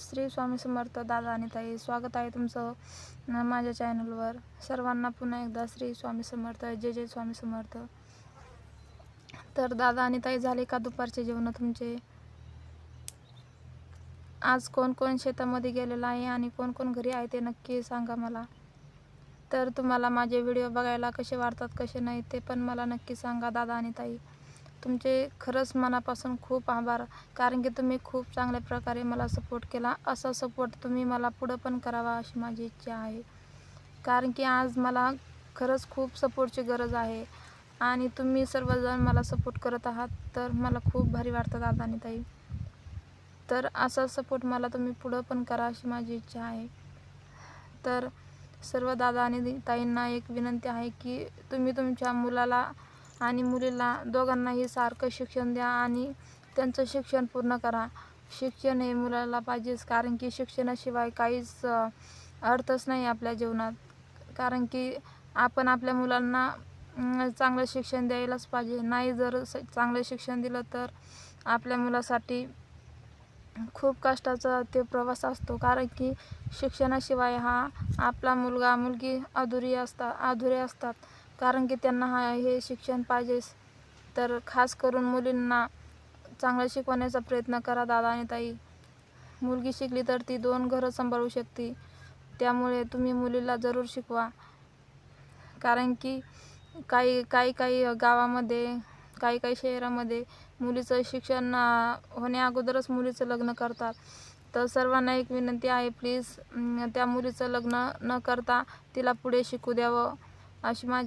श्री स्वामी समर्थ. दादा आणि ताई, स्वागत आहे तुमचं माझ्या चॅनलवर. सर्वांना पुन्हा एकदा श्री स्वामी समर्थ, जय जय स्वामी समर्थ. तर दादा आणि ताई, झाले का दुपारचे जेवण तुमचे? आज कोण कोण शेतामध्ये गेलेलं आहे आणि कोण कोण घरी आहे ते नक्की सांगा मला. तर तुम्हाला माझे व्हिडिओ बघायला कसे वाटतात कसे नाही ते पण मला नक्की सांगा दादा आणि ताई. तुमचे खरंच मनापासून खूप आभार, कारण की तुम्ही खूप चांगल्या प्रकारे मला सपोर्ट केला. असा सपोर्ट तुम्ही मला पुढं पण करावा अशी माझी इच्छा आहे, कारण की आज मला खरंच खूप सपोर्टची गरज आहे आणि तुम्ही सर्वजण मला सपोर्ट करत आहात, तर मला खूप भारी वाटतं दादा आणि ताई. तर असा सपोर्ट मला तुम्ही पुढं पण करा अशी माझी इच्छा आहे. तर सर्व दादा आणि ताईंना एक विनंती आहे की तुम्ही तुमच्या मुलाला आणि मुलीला दोघांनाही सारखं शिक्षण द्या आणि त्यांचं शिक्षण पूर्ण करा. शिक्षण हे मुलाला पाहिजेच, कारण की शिक्षणाशिवाय काहीच अर्थच नाही आपल्या जीवनात. कारण की आपण आपल्या मुलांना चांगलं शिक्षण द्यायलाच पाहिजे. नाही जर चांगलं शिक्षण दिलं तर आपल्या मुलासाठी खूप कष्टाचा ते प्रवास असतो, कारण की शिक्षणाशिवाय हा आपला मुलगा मुलगी अधुरे असतात, कारण की त्यांना हे शिक्षण पाहिजेच. तर खास करून मुलींना चांगलं शिकवण्याचा प्रयत्न करा दादा आणि ताई. मुलगी शिकली तर ती 2 घरं सांभाळू शकते, त्यामुळे तुम्ही मुलीला जरूर शिकवा. कारण की काही गावामध्ये काही शहरामध्ये मुलीचं शिक्षण होण्या अगोदरच मुलीचं लग्न करतात. तर सर्वांना एक विनंती आहे, प्लीज त्या मुलीचं लग्न न करता तिला पुढे शिकू द्यावं अशी माझी